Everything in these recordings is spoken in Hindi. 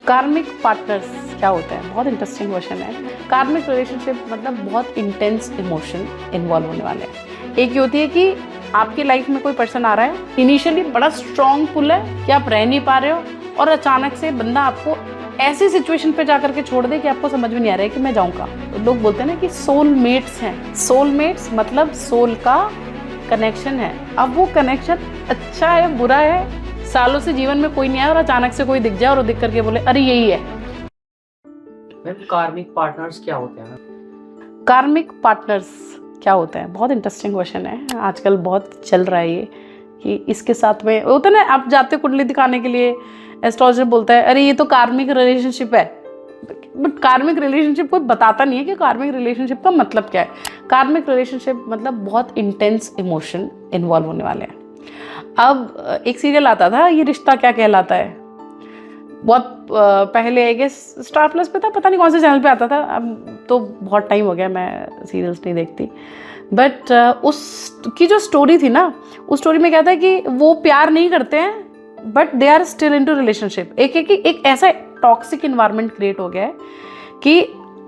कार्मिक पार्टनर्स क्या होते हैं? बहुत इंटरेस्टिंग क्वेश्चन है। कार्मिक रिलेशनशिप मतलब बहुत इंटेंस इमोशन इन्वॉल्व होने वाले हैं। एक ये होती है कि आपकी लाइफ में कोई पर्सन आ रहा है, इनिशियली बड़ा स्ट्रॉन्ग पुल है कि आप रह नहीं पा रहे हो, और अचानक से बंदा आपको ऐसी सिचुएशन पे जाकर के छोड़ दे कि आपको समझ में नहीं आ रहा है कि मैं जाऊँ कहाँ। तो लोग बोलते हैं ना कि सोलमेट्स हैं। सोलमेट्स मतलब सोल का कनेक्शन है। अब वो कनेक्शन अच्छा है बुरा है, सालों से जीवन में कोई नहीं आया और अचानक से कोई दिख जाए और दिख करके बोले अरे यही है। मैम कार्मिक पार्टनर्स क्या होते हैं? कार्मिक पार्टनर्स क्या होते हैं? बहुत इंटरेस्टिंग क्वेश्चन है। आजकल बहुत चल रहा है ये कि इसके साथ में होता है ना, आप जाते कुंडली दिखाने के लिए एस्ट्रोलॉजर बोलता है अरे ये तो कार्मिक रिलेशनशिप है, बट कार्मिक रिलेशनशिप कोई बताता नहीं है कि कार्मिक रिलेशनशिप का मतलब क्या है। कार्मिक रिलेशनशिप मतलब बहुत इंटेंस इमोशन इन्वॉल्व होने वाले हैं। अब एक सीरियल आता था, ये रिश्ता क्या कहलाता है, बहुत पहले आई गेस स्टार प्लस पे था, पता नहीं कौन से चैनल पे आता था। अब तो बहुत टाइम हो गया, मैं सीरियल्स नहीं देखती। बट उसकी जो स्टोरी थी ना, उस स्टोरी में क्या था कि वो प्यार नहीं करते हैं but they are still into relationship. एक ऐसा टॉक्सिक इन्वायरमेंट क्रिएट हो गया है कि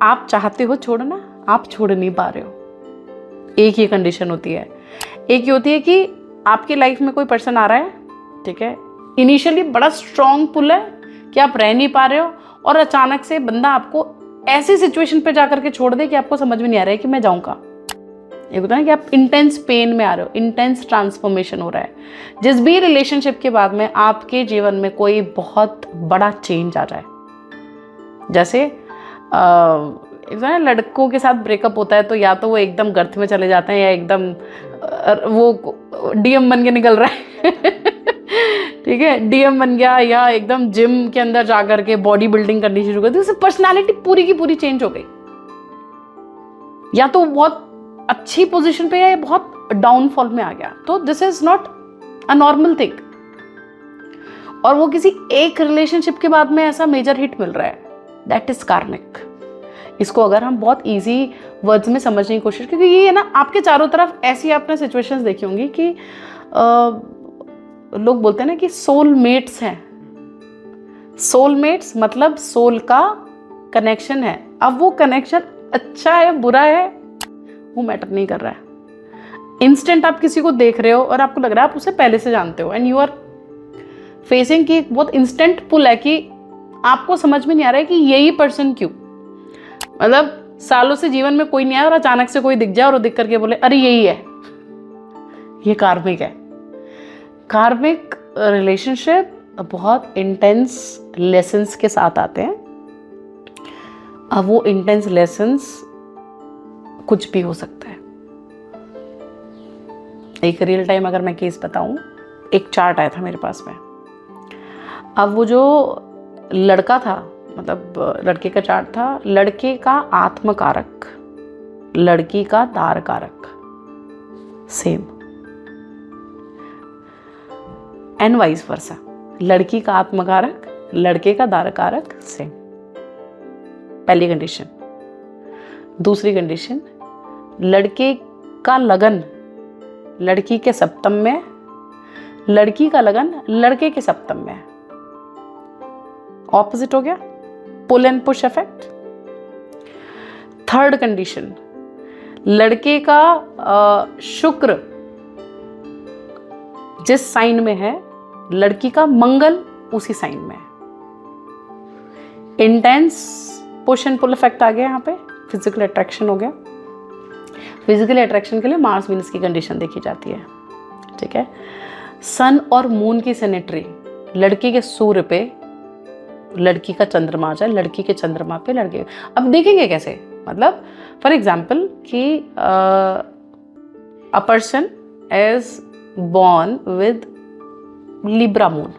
आप चाहते हो छोड़ना, आप छोड़ नहीं पा रहे हो। एक ये कंडीशन होती है। एक ये होती है कि आपकी लाइफ में कोई पर्सन आ रहा है, ठीक है, इनिशियली बड़ा स्ट्रॉन्ग पुल है कि आप रह नहीं पा रहे हो, और अचानक से बंदा आपको ऐसी सिचुएशन पे जाकर के छोड़ दे कि आपको समझ में नहीं आ रहा है कि मैं जाऊँ कहाँ। एक होता है ना कि आप इंटेंस पेन में आ रहे हो, इंटेंस ट्रांसफॉर्मेशन हो रहा है। जिस भी रिलेशनशिप के बाद में आपके जीवन में कोई बहुत बड़ा चेंज आ जाए, जैसे लड़कों के साथ ब्रेकअप होता है तो या तो वो एकदम गर्त में चले जाते हैं या एकदम वो डीएम बन के निकल रहा है ठीक है, डीएम बन गया, या एकदम जिम के अंदर जाकर के बॉडी बिल्डिंग करनी शुरू कर दी, उससे पर्सनालिटी पूरी की पूरी चेंज हो गई। या तो बहुत अच्छी पोजीशन पे है या बहुत डाउनफॉल में आ गया। तो this is not a normal thing, और वो किसी एक रिलेशनशिप के बाद में ऐसा मेजर हिट मिल रहा है, दैट इज कार्मिक। इसको अगर हम बहुत इजी वर्ड्स में समझने की कोशिश, क्योंकि ये है ना, आपके चारों तरफ ऐसी आपने सिचुएशंस देखी होंगी कि लोग बोलते हैं ना कि सोलमेट्स हैं। सोलमेट्स मतलब सोल का कनेक्शन है। अब वो कनेक्शन अच्छा है बुरा है वो मैटर नहीं कर रहा है। इंस्टेंट आप किसी को देख रहे हो और आपको लग रहा है आप उसे पहले से जानते हो, एंड यू आर फेसिंग कि बहुत इंस्टेंट पुल है कि आपको समझ में नहीं आ रहा है कि यही पर्सन क्यों, मतलब सालों से जीवन में कोई नहीं आया और अचानक से कोई दिख जाए और दिख करके बोले अरे यही है। ये कार्मिक है। कार्मिक रिलेशनशिप बहुत इंटेंस लेसन्स के साथ आते हैं। अब वो इंटेंस लेसन्स कुछ भी हो सकता है। एक रियल टाइम अगर मैं केस बताऊं, एक चार्ट आया था मेरे पास में। अब वो जो लड़का था, मतलब लड़के का चार्ट था, लड़के का आत्मकारक, लड़की का दार कारक, सेम, एंड वाइस वर्सा। लड़की का आत्मकारक, लड़के का दार कारक, सेम। पहली कंडीशन। दूसरी कंडीशन, लड़के का लगन लड़की के सप्तम में, लड़की का लगन लड़के के सप्तम में। ऑपोजिट हो गया, pull and push effect. Third condition, लड़के का शुक्र जिस साइन में है, लड़की का मंगल उसी साइन में है। Intense push and pull effect आ गया यहाँ पे। फिजिकल अट्रैक्शन हो गया। फिजिकल अट्रैक्शन के लिए मार्स वीनस की कंडीशन देखी जाती है, ठीक है। सन और मून की सिनेट्री, लड़के के सूर्य पे लड़की का चंद्रमा आ जाए, लड़की के चंद्रमा पे लड़के। अब देखेंगे कैसे, मतलब फॉर एग्जाम्पल कि a person is born with Libra moon,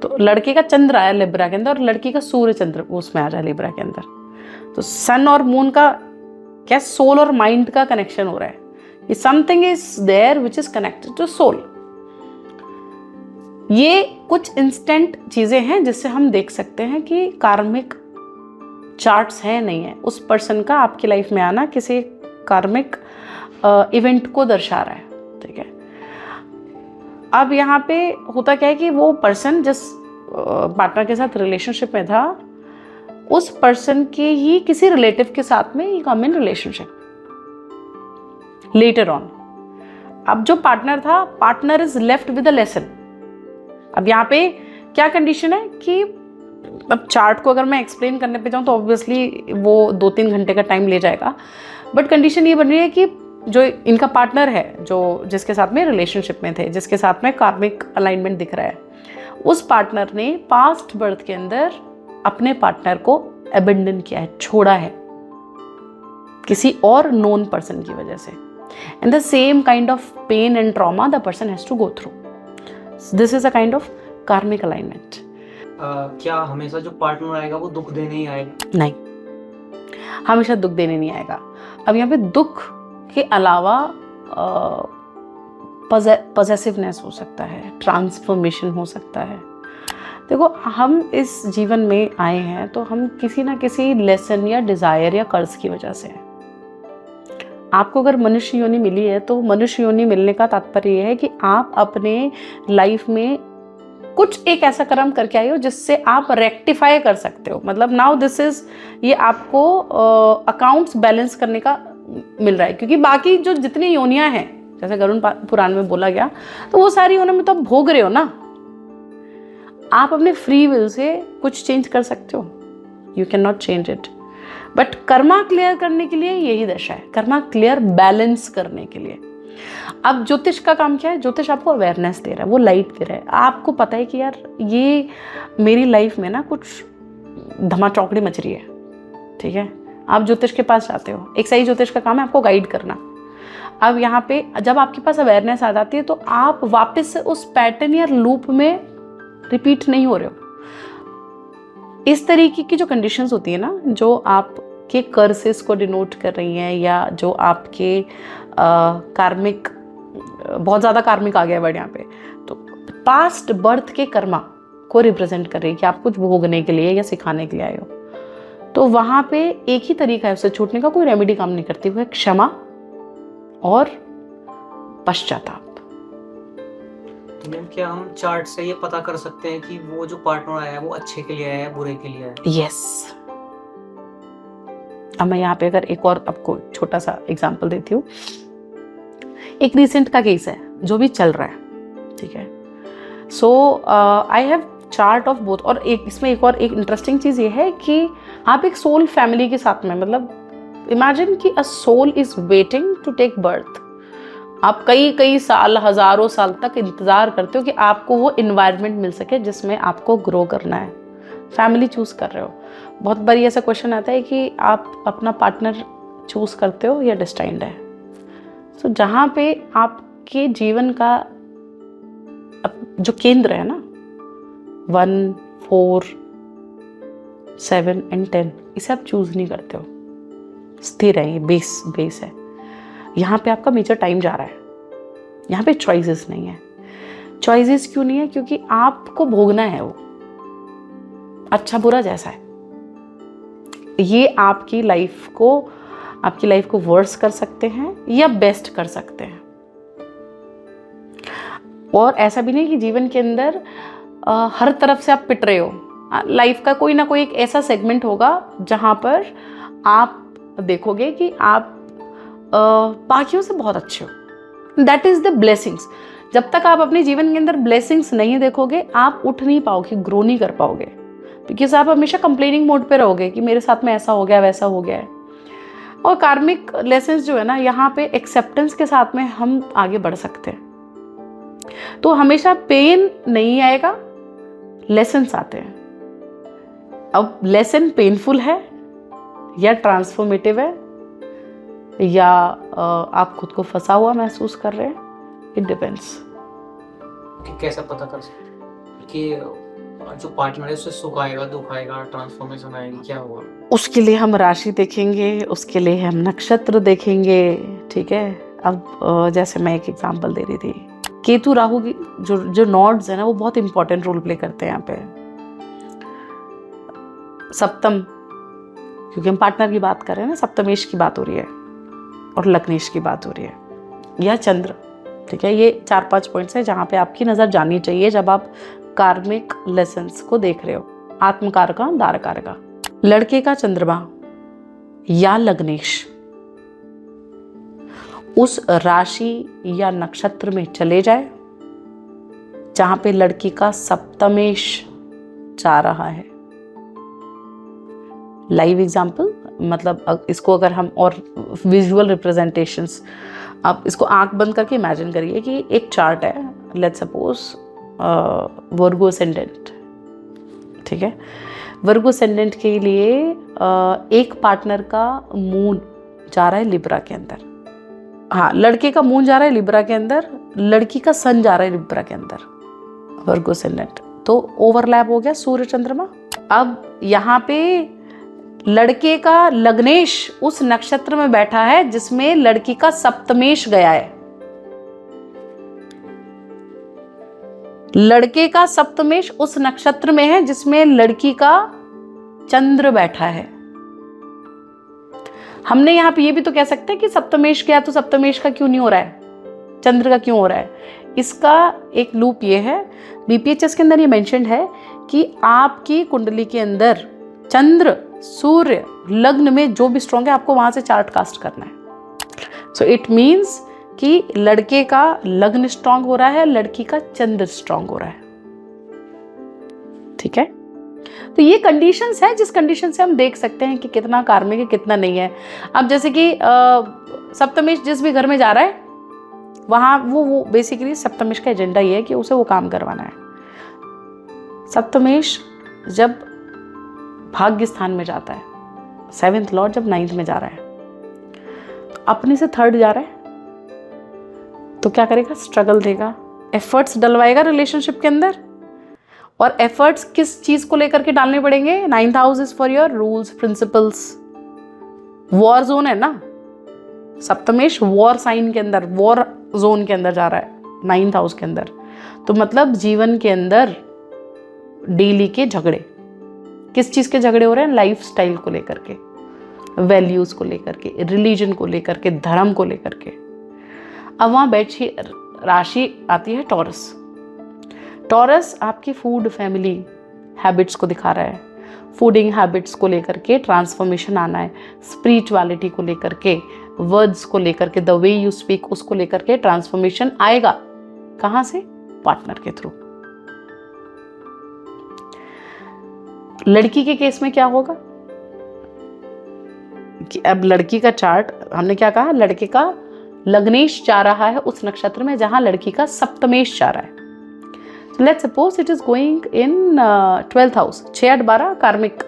तो लड़के का चंद्र आया लिब्रा के अंदर और लड़की का सूर्य चंद्र उसमें आ जाए लिब्रा के अंदर। तो सन और मून का क्या, सोल और माइंड का कनेक्शन हो रहा है। Something is there which is connected to soul. ये कुछ इंस्टेंट चीजें हैं जिससे हम देख सकते हैं कि कार्मिक चार्ट्स है नहीं है। उस पर्सन का आपकी लाइफ में आना किसी कार्मिक इवेंट को दर्शा रहा है, ठीक है। अब यहाँ पे होता क्या है कि वो पर्सन जिस पार्टनर के साथ रिलेशनशिप में था, उस पर्सन के ही किसी रिलेटिव के साथ में ही कम इन रिलेशनशिप लेटर ऑन। अब जो पार्टनर था, partner is left with a lesson. अब यहाँ पे क्या कंडीशन है कि अब चार्ट को अगर मैं एक्सप्लेन करने पे जाऊँ तो ऑब्वियसली वो 2-3 घंटे का टाइम ले जाएगा, बट कंडीशन ये बन रही है कि जो इनका पार्टनर है, जो जिसके साथ में रिलेशनशिप में थे, जिसके साथ में कार्मिक अलाइनमेंट दिख रहा है, उस पार्टनर ने पास्ट बर्थ के अंदर अपने पार्टनर को अबेंडन किया है, छोड़ा है किसी और नोन पर्सन की वजह से। And the same kind of pain and trauma the person has to go through. This is a kind of karmic alignment. क्या हमेशा जो पार्टनर आएगा वो दुख देने ही आएगा? नहीं, हमेशा दुख देने नहीं आएगा। अब यहाँ पे दुख के अलावा पॉजेसिवनेस हो सकता है, ट्रांसफॉर्मेशन हो सकता है। देखो, हम इस जीवन में आए हैं तो हम किसी ना किसी लेसन या डिजायर या कर्ज की वजह से हैं। आपको अगर मनुष्य योनि मिली है तो मनुष्य योनि मिलने का तात्पर्य यह है कि आप अपने लाइफ में कुछ एक ऐसा कर्म करके आए हो जिससे आप रेक्टिफाई कर सकते हो। मतलब नाउ दिस इज, ये आपको अकाउंट्स बैलेंस करने का मिल रहा है, क्योंकि बाकी जो जितनी योनियां हैं, जैसे गरुड़ पुराण में बोला गया, तो वो सारी योनियों में तो आप भोग रहे हो ना। आप अपने फ्री विल से कुछ चेंज कर सकते हो, you can not change it. But Karma clear करने के लिए यही दशा है, कर्मा क्लियर बैलेंस करने के लिए। अब ज्योतिष का काम क्या है? ज्योतिष आपको अवेयरनेस दे रहा है, वो लाइट दे रहा है। आपको पता है कि यार ये मेरी लाइफ में ना कुछ धमा चौकड़ी मच रही है, ठीक है। आप ज्योतिष के पास जाते हो, एक सही ज्योतिष का काम है आपको गाइड करना। अब यहाँ पे जब आपके पास अवेयरनेस आ जाती है तो आप वापस से उस पैटर्न या लूप में रिपीट नहीं हो रहे हो। इस तरीके की जो कंडीशंस होती है ना, जो आपके कर्सेस को डिनोट कर रही हैं, या जो आपके कार्मिक, बहुत ज़्यादा कार्मिक आ गया वर्ड यहाँ पे, तो पास्ट बर्थ के कर्मा को रिप्रेजेंट कर रही है कि आप कुछ भोगने के लिए या सिखाने के लिए आए हो। तो वहाँ पे एक ही तरीका है उससे छूटने का, कोई रेमेडी काम नहीं करती, वो है क्षमा और पश्चाताप। तो मैम, क्या हम चार्ट से ये पता कर सकते हैं कि वो जो पार्टनर आया है वो अच्छे के लिए आया है, बुरे के लिए आया है? यस। अब मैं यहाँ पे अगर एक और आपको छोटा सा एग्जांपल देती हूँ। एक रिसेंट का केस है जो भी चल रहा है, ठीक है। So I have chart of both. और एक इसमें एक और एक इंटरेस्टिंग चीज़ ये है कि आप एक सोल फैमिली के साथ में, मतलब इमेजिन कि a soul is waiting to take birth. आप कई साल, हजारों साल तक इंतज़ार करते हो कि आपको वो इन्वायरमेंट मिल सके जिसमें आपको ग्रो करना है। फैमिली चूज़ कर रहे हो। बहुत बार ऐसा क्वेश्चन आता है कि आप अपना पार्टनर चूज़ करते हो या डिस्टाइंड है। सो जहाँ पे आपके जीवन का जो केंद्र है ना, 1, 4, 7 and 10, इसे आप चूज़ नहीं करते हो, स्थिर है, ये बेस है। यहाँ पे आपका मेजर टाइम जा रहा है, यहाँ पे चॉइसेस नहीं है। चॉइसेस क्यों नहीं है? क्योंकि आपको भोगना है वो, अच्छा बुरा जैसा है। ये आपकी लाइफ को वर्स कर सकते हैं या बेस्ट कर सकते हैं। और ऐसा भी नहीं कि जीवन के अंदर हर तरफ से आप पिट रहे हो। लाइफ का कोई ना कोई एक ऐसा सेगमेंट होगा जहाँ पर आप देखोगे कि आप बाकियों से बहुत अच्छे हो। That is the blessings. जब तक आप अपने जीवन के अंदर ब्लेसिंग्स नहीं देखोगे, आप उठ नहीं पाओगे, ग्रो नहीं कर पाओगे, बिकॉज आप हमेशा कंप्लेनिंग मोड पे रहोगे कि मेरे साथ में ऐसा हो गया, वैसा हो गया है। और कार्मिक लेसन्स जो है ना, यहाँ पे एक्सेप्टेंस के साथ में हम आगे बढ़ सकते हैं। तो हमेशा पेन नहीं आएगा, लेसन्स आते हैं। अब लेसन पेनफुल है या ट्रांसफॉर्मेटिव है, या आप खुद को फंसा हुआ महसूस कर रहे हैं, इट डिपेंड्स। कैसा पता कर सकते कि जो पार्टनर है उससे सुख आएगा, दुख आएगा, ट्रांसफॉर्मेशन आएगी, क्या होगा? उसके लिए हम राशि देखेंगे, उसके लिए हम नक्षत्र देखेंगे, ठीक है। अब जैसे मैं एक एग्जांपल दे रही थी, केतु राहु की जो नॉड्स है ना, वो बहुत इंपॉर्टेंट रोल प्ले करते हैं यहाँ पे। सप्तम, क्योंकि हम पार्टनर की बात कर रहे हैं ना, सप्तमेश की बात हो रही है और लग्नेश की बात हो रही है, या चंद्र, ठीक है। ये 4-5 पॉइंट्स है जहाँ पे आपकी नज़र जानी चाहिए जब आप कार्मिक लेसन्स को देख रहे हो, आत्मकार का, दारकार का। लड़के का चंद्रमा या लग्नेश उस राशि या नक्षत्र में चले जाए जहां पे लड़की का सप्तमेश जा रहा है। लाइव एग्जाम्पल, मतलब इसको अगर हम और विजुअल रिप्रेजेंटेशंस, आप इसको आंख बंद करके इमेजिन करिए कि एक चार्ट है, लेट्स सपोज वर्गो असेंडेंट, ठीक है। वर्गो असेंडेंट के लिए एक पार्टनर का मून जा रहा है लिब्रा के अंदर, हाँ लड़के का मून जा रहा है लिब्रा के अंदर, लड़की का सन जा रहा है लिब्रा के अंदर, वर्गो असेंडेंट, तो ओवरलैप हो गया सूर्य चंद्रमा। अब यहाँ पे लड़के का लग्नेश उस नक्षत्र में बैठा है जिसमें लड़की का सप्तमेश गया है। लड़के का सप्तमेश उस नक्षत्र में है जिसमें लड़की का चंद्र बैठा है। हमने यहां पे ये भी तो कह सकते हैं कि सप्तमेश गया तो सप्तमेश का क्यों नहीं हो रहा है, चंद्र का क्यों हो रहा है। इसका एक लूप ये है, बीपीएचएस के अंदर ये मेंशन्ड है कि आपकी कुंडली के अंदर चंद्र सूर्य लग्न में जो भी स्ट्रॉन्ग है आपको वहां से चार्ट कास्ट करना है। सो इट मीन्स कि लड़के का लग्न स्ट्रॉन्ग हो रहा है, लड़की का चंद्र स्ट्रॉन्ग हो रहा है, ठीक है। तो ये कंडीशंस है जिस कंडीशन से हम देख सकते हैं कि कितना कार्मिक है कितना नहीं है। अब जैसे कि सप्तमेश जिस भी घर में जा रहा है वहां वो बेसिकली सप्तमेश का एजेंडा ये है कि उसे वो काम करवाना है। सप्तमेश जब भाग्य स्थान में जाता है, 7th लॉर्ड जब 9th में जा रहा है, अपने से 3rd जा रहा है, तो क्या करेगा, स्ट्रगल देगा, एफर्ट्स डलवाएगा रिलेशनशिप के अंदर। और एफर्ट्स किस चीज को लेकर के डालने पड़ेंगे, 9th house is for your rules principles. War zone है ना, सप्तमेश वॉर साइन के अंदर, वॉर जोन के अंदर जा रहा है 9th हाउस के अंदर, तो मतलब जीवन के अंदर डेली के झगड़े, किस चीज के झगड़े हो रहे हैं, लाइफ स्टाइल को लेकर के, वैल्यूज को लेकर के, रिलीजन को लेकर के, धर्म को लेकर के। अब वहां बैठी राशि आती है टॉरस। टॉरस आपकी फूड फैमिली हैबिट्स को दिखा रहा है, फूडिंग हैबिट्स को लेकर के ट्रांसफॉर्मेशन आना है, स्पिरिचुअलिटी को लेकर के, वर्ड्स को लेकर के, द वे यू स्पीक उसको लेकर के ट्रांसफॉर्मेशन आएगा। कहां से, पार्टनर के थ्रू। लड़की के केस में क्या होगा कि अब लड़की का चार्ट हमने क्या कहा, लड़के का लग्नेश जा रहा है उस नक्षत्र में जहां लड़की का सप्तमेश जा रहा है। Let's suppose it is going in 12th house, 6 8 12 कार्मिक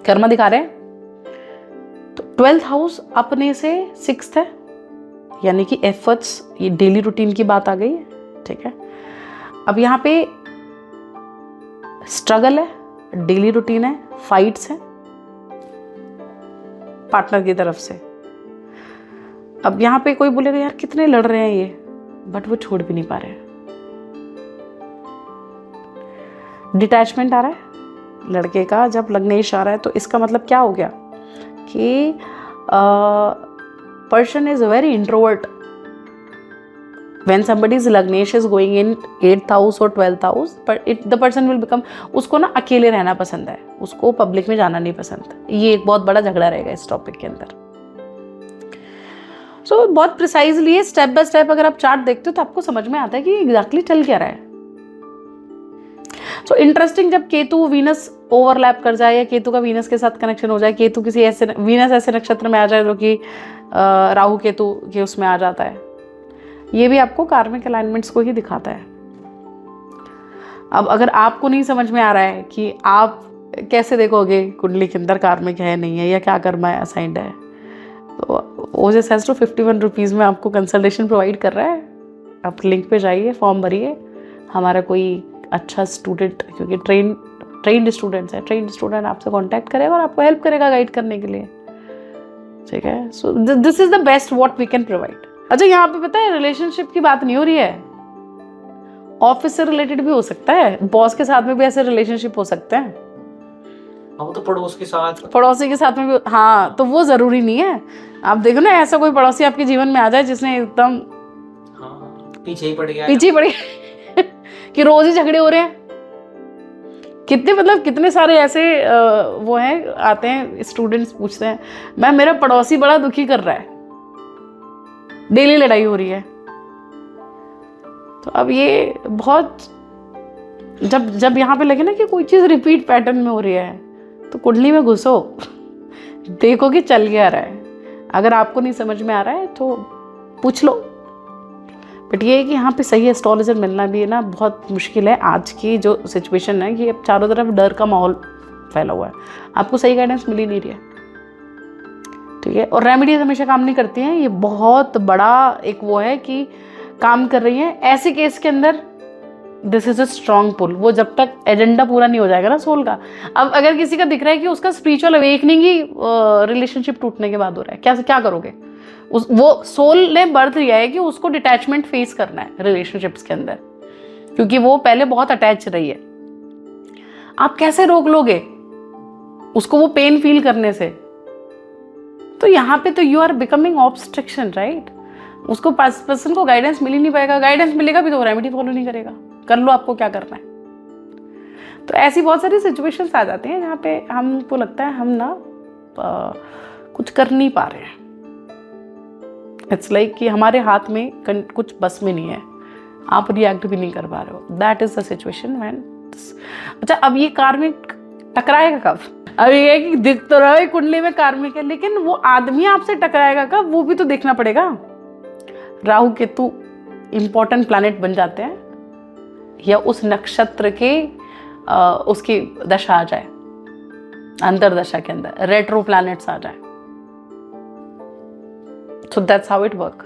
कर्म दिखा रहे हैं। तो 12th हाउस अपने से 6th है, यानी कि एफर्ट्स, ये डेली रूटीन की बात आ गई है, ठीक है। अब यहाँ पे स्ट्रगल है, डेली रूटीन है, फाइट्स है पार्टनर की तरफ से। अब यहाँ पे कोई बोलेगा यार कितने लड़ रहे हैं ये, बट वो छोड़ भी नहीं पा रहे हैं। डिटैचमेंट आ रहा है लड़के का जब लग्नेश आ रहा है, तो इसका मतलब क्या हो गया कि person is very introvert when somebody's lagnesh is going in 8th house or 12th house, but the person will become, उसको ना अकेले रहना पसंद है, उसको पब्लिक में जाना नहीं पसंद। ये एक बहुत बड़ा झगड़ा रहेगा इस टॉपिक के अंदर। सो बहुत प्रिसाइजली स्टेप बाय स्टेप अगर आप चार्ट देखते हो तो आपको समझ में आता है कि एग्जैक्टली चल क्या रहा है। सो इंटरेस्टिंग, जब केतु वीनस ओवरलैप कर जाए या केतु का वीनस के साथ कनेक्शन हो जाए, केतु किसी ऐसे, वीनस ऐसे नक्षत्र में आ जाए जो कि राहु केतु के उसमें आ जाता है, ये भी आपको कार्मिक अलाइनमेंट्स को ही दिखाता है। अब अगर आपको नहीं समझ में आ रहा है कि आप कैसे देखोगे कुंडली के अंदर कार्मिक है नहीं है या क्या कर्मा है असाइंड है, तो ओजस हैज टू 51 रुपीज़ में आपको कंसल्टेशन प्रोवाइड कर रहा है। आप लिंक पे जाइए, फॉर्म भरिए, हमारा कोई अच्छा स्टूडेंट, क्योंकि ट्रेंड स्टूडेंट्स है, ट्रेंड स्टूडेंट आपसे कांटेक्ट करेगा और आपको हेल्प करेगा गाइड करने के लिए, ठीक है। So this is the best what we can provide. अच्छा, यहाँ पे पता है रिलेशनशिप की बात नहीं हो रही है, ऑफिस से रिलेटेड भी हो सकता है, बॉस के साथ में भी ऐसे रिलेशनशिप हो सकते हैं। वो तो पड़ोसी के साथ में भी, हाँ, तो वो जरूरी नहीं है। आप देखो ना, ऐसा कोई पड़ोसी आपके जीवन में आ जाए जिसने एकदम पीछे ही पड़ गया कि रोज ही झगड़े हो रहे हैं, कितने मतलब कितने सारे ऐसे वो हैं, आते हैं स्टूडेंट्स पूछते हैं मैम मेरा पड़ोसी बड़ा दुखी कर रहा है, डेली लड़ाई हो रही है। तो अब ये बहुत जब यहाँ पे लगे ना कि कोई चीज़ रिपीट पैटर्न में हो रही है तो कुंडली में घुसो, देखो कि चल क्या रहा है। अगर आपको नहीं समझ में आ रहा है तो पूछ लो। बट ये है कि यहाँ पे सही एस्ट्रोलॉजर मिलना भी है ना बहुत मुश्किल है। आज की जो सिचुएशन है कि अब चारों तरफ डर का माहौल फैला हुआ है, आपको सही गाइडेंस मिल ही नहीं रही है, ठीक है। और रेमेडीज हमेशा काम नहीं करती हैं, ये बहुत बड़ा एक वो है कि काम कर रही हैं ऐसे केस के अंदर। दिस इज अ स्ट्रॉन्ग पुल, वो जब तक एजेंडा पूरा नहीं हो जाएगा ना सोल का। अब अगर किसी का दिख रहा है कि उसका स्पिरिचुअल अवेकनिंग ही रिलेशनशिप टूटने के बाद हो रहा है, क्या करोगे? वो सोल ने बर्थ लिया है कि उसको डिटैचमेंट फेस करना है रिलेशनशिप्स के अंदर, क्योंकि वो पहले बहुत अटैच रही है। आप कैसे रोक लोगे उसको वो पेन फील करने से? तो यहाँ पे तो you are becoming obstruction, right. उसको पर्सन को गाइडेंस मिल ही नहीं पाएगा, गाइडेंस मिलेगा भी तो रेमेडी फॉलो नहीं करेगा। कर लो आपको क्या करना है। तो ऐसी बहुत सारी सिचुएशंस आ जाती हैं जहाँ पे हमको लगता है हम ना कुछ कर नहीं पा रहे हैं। इट्स लाइक कि हमारे हाथ में कुछ बस में नहीं है, आप रिएक्ट भी नहीं कर पा रहे हो। That is the situation when. अच्छा, अब ये कार्मिक टकराएगा कब? अब ये है कि दिख तो रहा है कुंडली में कार्मिक है, लेकिन वो आदमी आपसे टकराएगा कब, वो भी तो देखना पड़ेगा। राहु केतु इंपॉर्टेंट प्लैनेट बन जाते हैं, या उस नक्षत्र के उसकी दशा आ जाए, अंतरदशा के अंदर रेट्रो प्लैनेट्स आ जाए। So that's how it work.